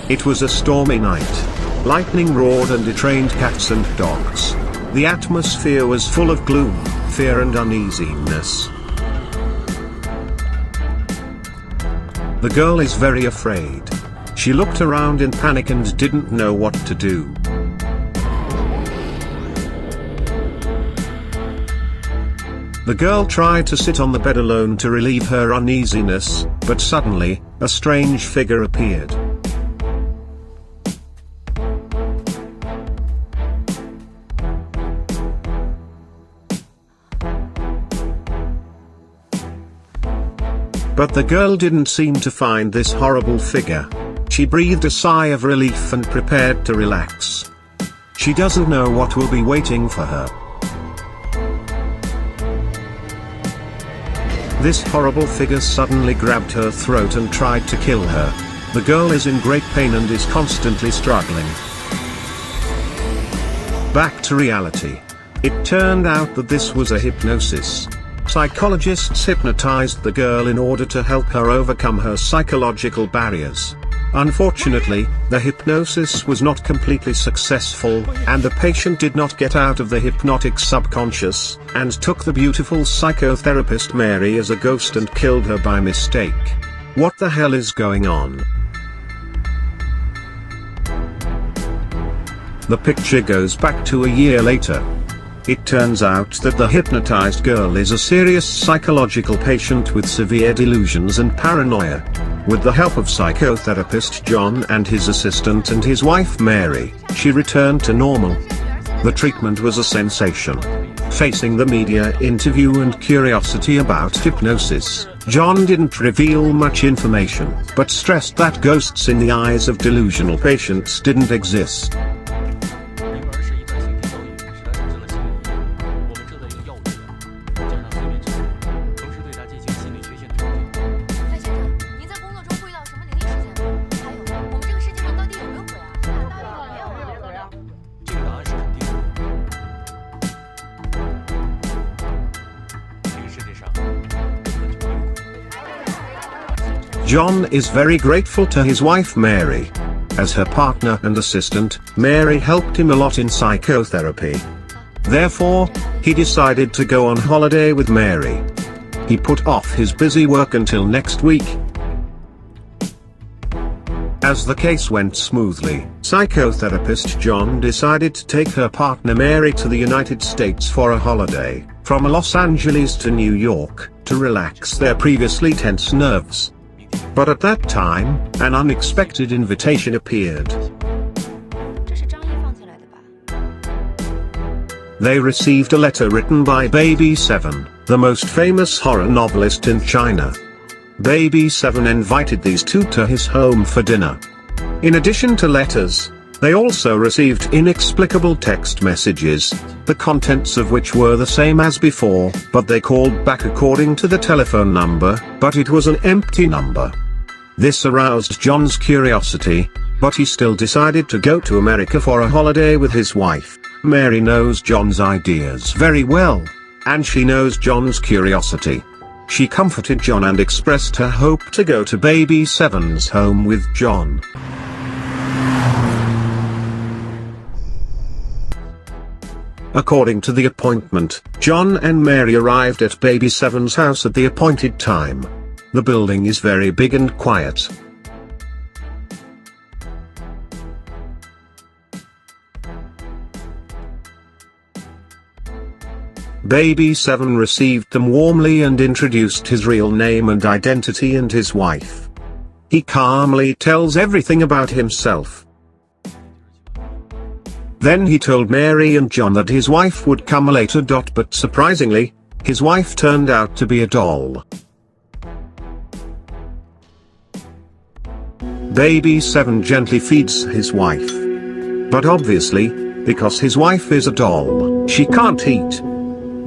It was a stormy night. Lightning roared and it rained cats and dogs. The atmosphere was full of gloom, fear and uneasiness. The girl is very afraid. She looked around in panic and didn't know what to do. The girl tried to sit on the bed alone to relieve her uneasiness, but suddenly, a strange figure appeared. But the girl didn't seem to find this horrible figure. She breathed a sigh of relief and prepared to relax. She doesn't know what will be waiting for her. This horrible figure suddenly grabbed her throat and tried to kill her. The girl is in great pain and is constantly struggling. Back to reality. It turned out that this was a hypnosis. Psychologists hypnotized the girl in order to help her overcome her psychological barriers. Unfortunately, the hypnosis was not completely successful, and the patient did not get out of the hypnotic subconscious, and took the beautiful psychotherapist Mary as a ghost and killed her by mistake. What the hell is going on? The picture goes back to a year later. It turns out that the hypnotized girl is a serious psychological patient with severe delusions and paranoia. With the help of psychotherapist John and his assistant and his wife Mary, she returned to normal. The treatment was a sensation. Facing the media interview and curiosity about hypnosis, John didn't reveal much information, but stressed that ghosts in the eyes of delusional patients didn't exist. John is very grateful to his wife Mary. As her partner and assistant, Mary helped him a lot in psychotherapy. Therefore, he decided to go on holiday with Mary. He put off his busy work until next week. As the case went smoothly, psychotherapist John decided to take her partner Mary to the United States for a holiday, from Los Angeles to New York, to relax their previously tense nerves. But at that time, an unexpected invitation appeared. They received a letter written by Baby丨, the most famous horror novelist in China. Baby丨invited these two to his home for dinner. In addition to letters, they also received inexplicable text messages, the contents of which were the same as before, but they called back according to the telephone number, but it was an empty number. This aroused John's curiosity, but he still decided to go to America for a holiday with his wife. Mary knows John's ideas very well, and she knows John's curiosity. She comforted John and expressed her hope to go to Baby丨's home with John. According to the appointment, John and Mary arrived at Baby丨's house at the appointed time. The building is very big and quiet. Baby丨received them warmly and introduced his real name and identity and his wife. He calmly tells everything about himself. Then he told Mary and John that his wife would come later. But surprisingly, his wife turned out to be a doll. Baby丨gently feeds his wife. But obviously, because his wife is a doll, she can't eat.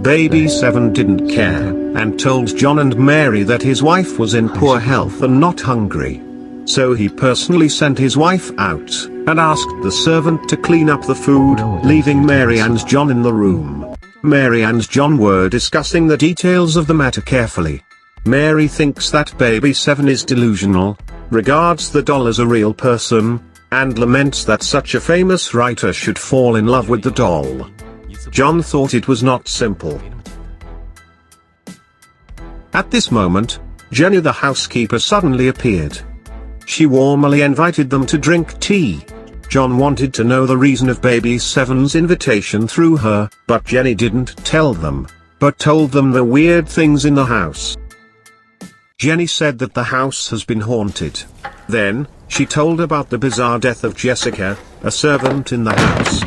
Baby丨didn't care, and told John and Mary that his wife was in poor health and not hungry. So he personally sent his wife out, and asked the servant to clean up the food, leaving Mary and John in the room. Mary and John were discussing the details of the matter carefully. Mary thinks that Baby丨is delusional, regards the doll as a real person, and laments that such a famous writer should fall in love with the doll. John thought it was not simple. At this moment, Jenny the housekeeper suddenly appeared. She warmly invited them to drink tea. John wanted to know the reason of baby Seven's invitation through her, but Jenny didn't tell them, but told them the weird things in the house. Jenny said that the house has been haunted. Then, she told about the bizarre death of Jessica, a servant in the house.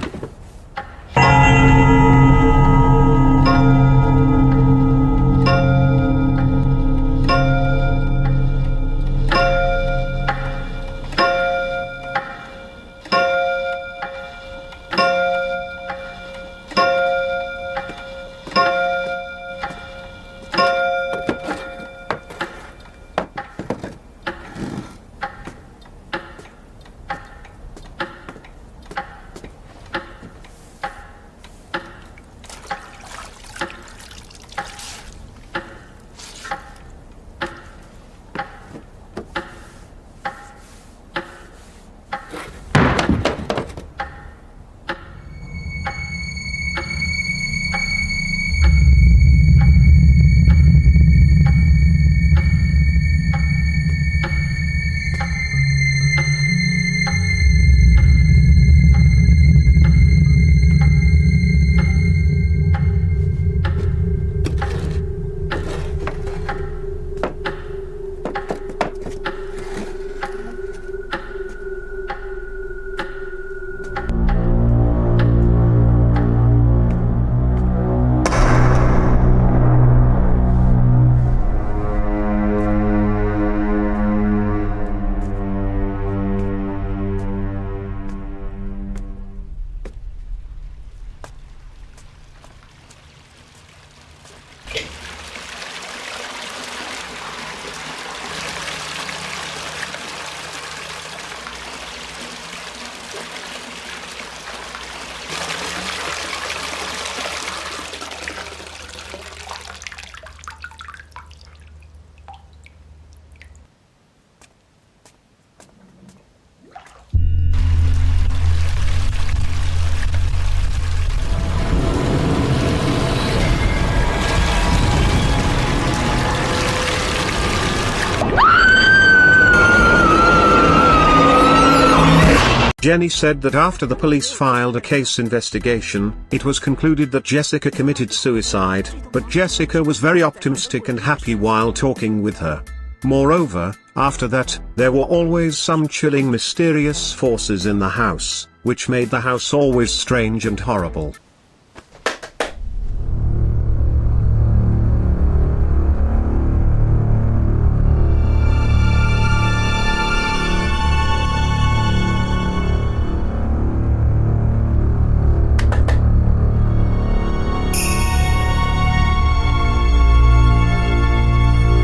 Jenny said that after the police filed a case investigation, it was concluded that Jessica committed suicide, but Jessica was very optimistic and happy while talking with her. Moreover, after that, there were always some chilling mysterious forces in the house, which made the house always strange and horrible.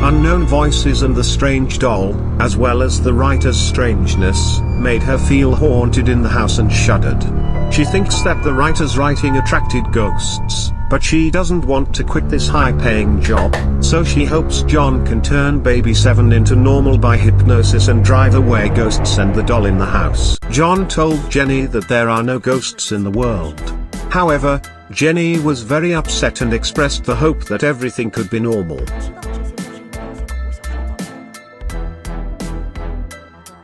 Unknown voices and the strange doll, as well as the writer's strangeness, made her feel haunted in the house and shuddered. She thinks that the writer's writing attracted ghosts, but she doesn't want to quit this high-paying job, so she hopes John can turn baby Seven into normal by hypnosis and drive away ghosts and the doll in the house. John told Jenny that there are no ghosts in the world. However, Jenny was very upset and expressed the hope that everything could be normal.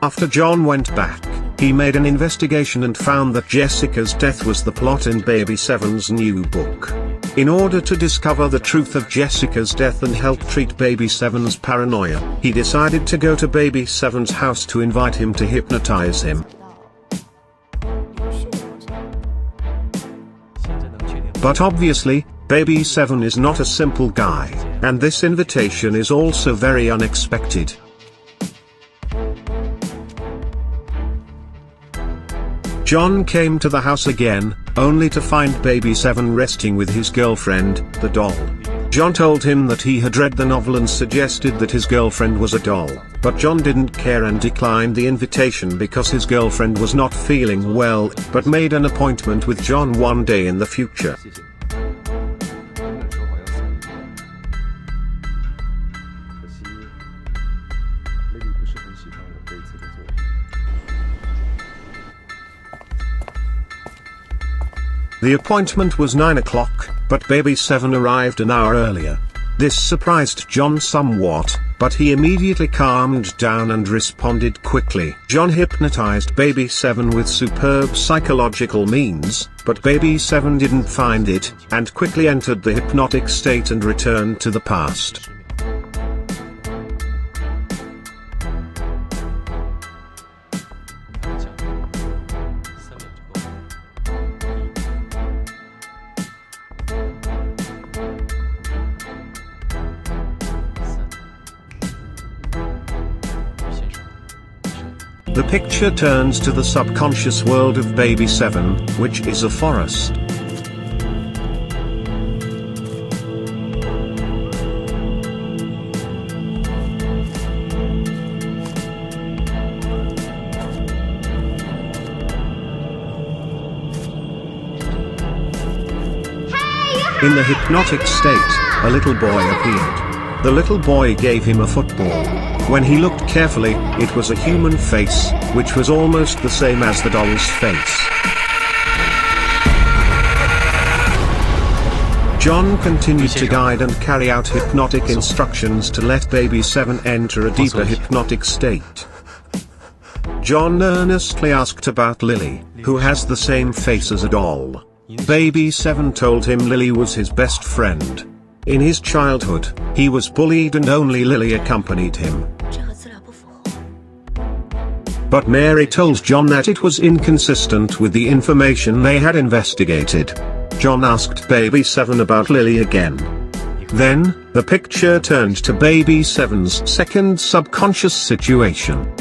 After John went back, he made an investigation and found that Jessica's death was the plot in baby Seven's new book. In order to discover the truth of Jessica's death and help treat baby Seven's paranoia, he decided to go to baby Seven's house to invite him to hypnotize him. But obviously, baby Seven is not a simple guy, and this invitation is also very unexpected. John came to the house again, only to find baby Seven resting with his girlfriend, the doll. John told him that he had read the novel and suggested that his girlfriend was a doll, but John didn't care and declined the invitation because his girlfriend was not feeling well, but made an appointment with John one day in the future. The appointment was 9 o'clock, but baby 7 arrived an hour earlier. This surprised John somewhat, but he immediately calmed down and responded quickly. John hypnotized baby 7 with superb psychological means, but baby 7 didn't find it, and quickly entered the hypnotic state and returned to the past. The picture turns to the subconscious world of baby 7, which is a forest. In the hypnotic state, a little boy appeared. The little boy gave him a football. When he looked carefully, it was a human face, which was almost the same as the doll's face. John continued to guide and carry out hypnotic instructions to let baby 7 enter a deeper hypnotic state. John earnestly asked about Lily, who has the same face as a doll. Baby 7 told him Lily was his best friend. In his childhood, he was bullied and only Lily accompanied him. But Mary told John that it was inconsistent with the information they had investigated. John asked baby 7 about Lily again. Then, the picture turned to baby 7's second subconscious situation.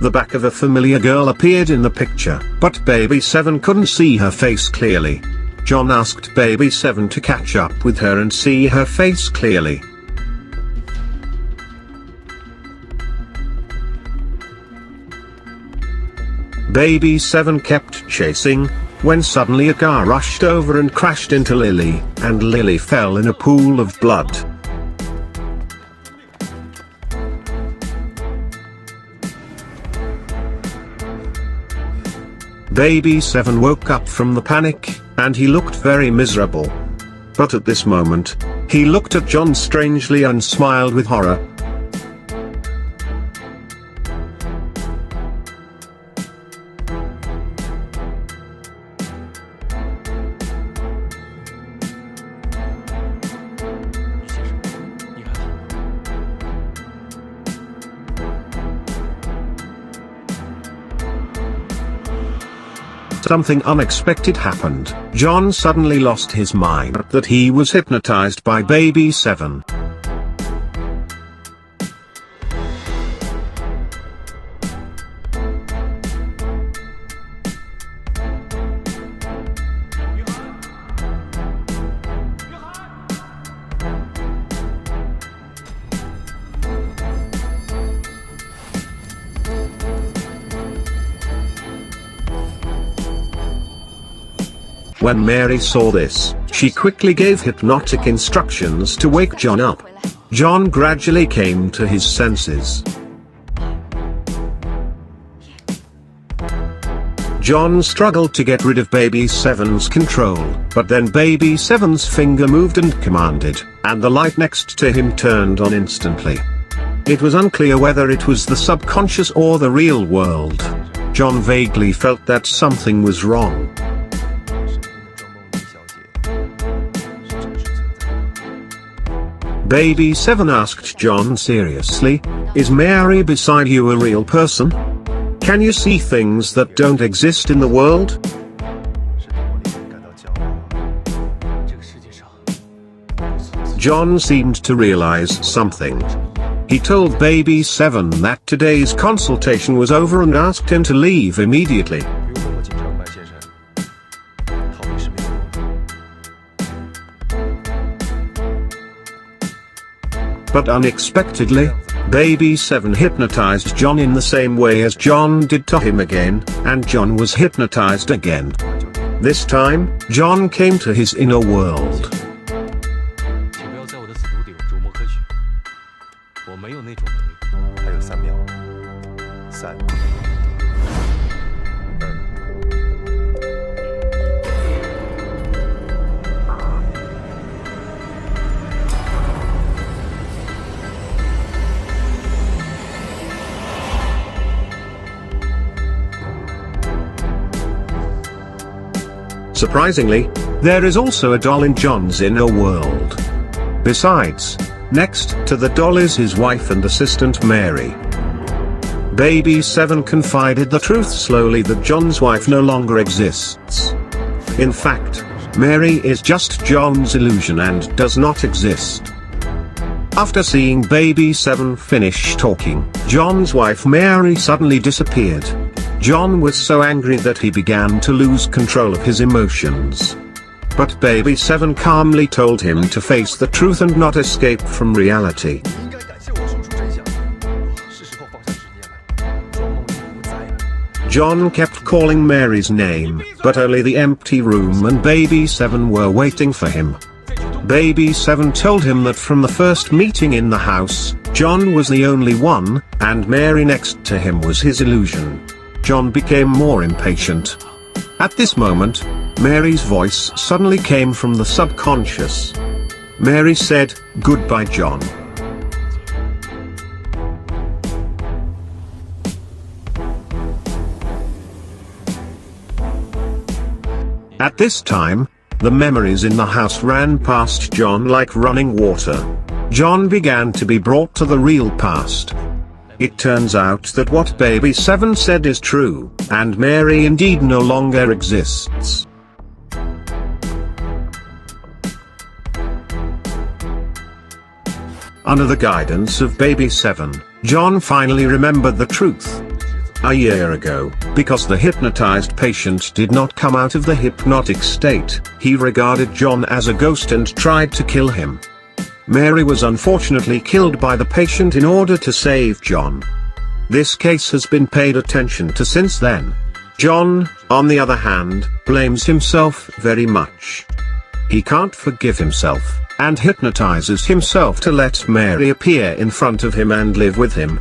The back of a familiar girl appeared in the picture, but baby 7 couldn't see her face clearly. John asked baby 7 to catch up with her and see her face clearly. Baby 7 kept chasing, when suddenly a car rushed over and crashed into Lily, and Lily fell in a pool of blood. Baby 7 woke up from the panic, and he looked very miserable. But at this moment, he looked at John strangely and smiled with horror. Something unexpected happened. John suddenly lost his mind that he was hypnotized by baby 7. When Mary saw this, she quickly gave hypnotic instructions to wake John up. John gradually came to his senses. John struggled to get rid of baby 7's control, but then baby 7's finger moved and commanded, and the light next to him turned on instantly. It was unclear whether it was the subconscious or the real world. John vaguely felt that something was wrong. Baby 7 asked John seriously, "Is Mary beside you a real person? Can you see things that don't exist in the world?" John seemed to realize something. He told baby 7 that today's consultation was over and asked him to leave immediately. But unexpectedly, baby 7 hypnotized John in the same way as John did to him again, and John was hypnotized again. This time, John came to his inner world. 请不要在我的 studio 琢磨科学，我没有那种能力。还有3秒，3、2。Surprisingly, there is also a doll in John's inner world. Besides, next to the doll is his wife and assistant Mary. Baby 7 confided the truth slowly that John's wife no longer exists. In fact, Mary is just John's illusion and does not exist. After seeing Baby 7 finish talking, John's wife Mary suddenly disappeared. John was so angry that he began to lose control of his emotions. But Baby 7 calmly told him to face the truth and not escape from reality. John kept calling Mary's name, but only the empty room and Baby 7 were waiting for him. Baby 7 told him that from the first meeting in the house, John was the only one, and Mary next to him was his illusion. John became more impatient. At this moment, Mary's voice suddenly came from the subconscious. Mary said, "Goodbye, John." At this time, the memories in the house ran past John like running water. John began to be brought to the real past. It turns out that what Baby 7 said is true, and Mary indeed no longer exists. Under the guidance of Baby 7, John finally remembered the truth. A year ago, because the hypnotized patient did not come out of the hypnotic state, he regarded John as a ghost and tried to kill him. Mary was unfortunately killed by the patient in order to save John. This case has been paid attention to since then. John, on the other hand, blames himself very much. He can't forgive himself, and hypnotizes himself to let Mary appear in front of him and live with him.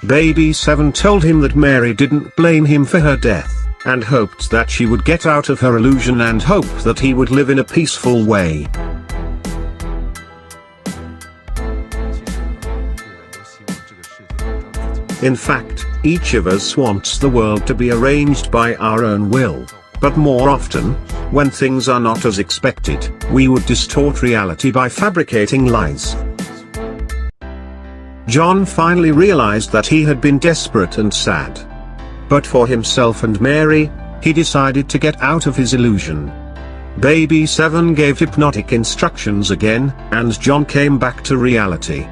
Baby 7 told him that Mary didn't blame him for her death, and hoped that she would get out of her illusion and hoped that he would live in a peaceful way. In fact, each of us wants the world to be arranged by our own will, but more often, when things are not as expected, we would distort reality by fabricating lies. John finally realized that he had been desperate and sad. But for himself and Mary, he decided to get out of his illusion. Baby 7 gave hypnotic instructions again, and John came back to reality.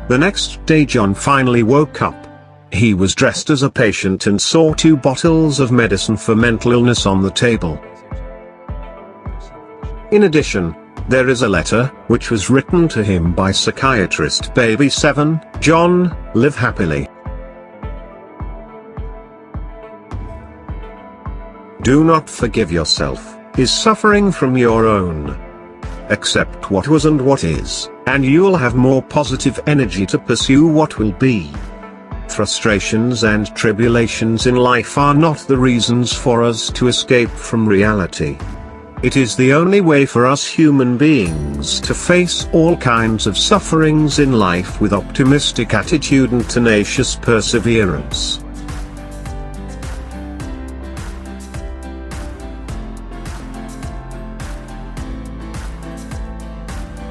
The next day John finally woke up. He was dressed as a patient and saw 2 bottles of medicine for mental illness on the table. In addition, there is a letter, which was written to him by psychiatrist Baby 7, "John, live happily. Do not forgive yourself, is suffering from your own. Accept what was and what is, and you'll have more positive energy to pursue what will be. Frustrations and tribulations in life are not the reasons for us to escape from reality. It is the only way for us human beings to face all kinds of sufferings in life with optimistic attitude and tenacious perseverance."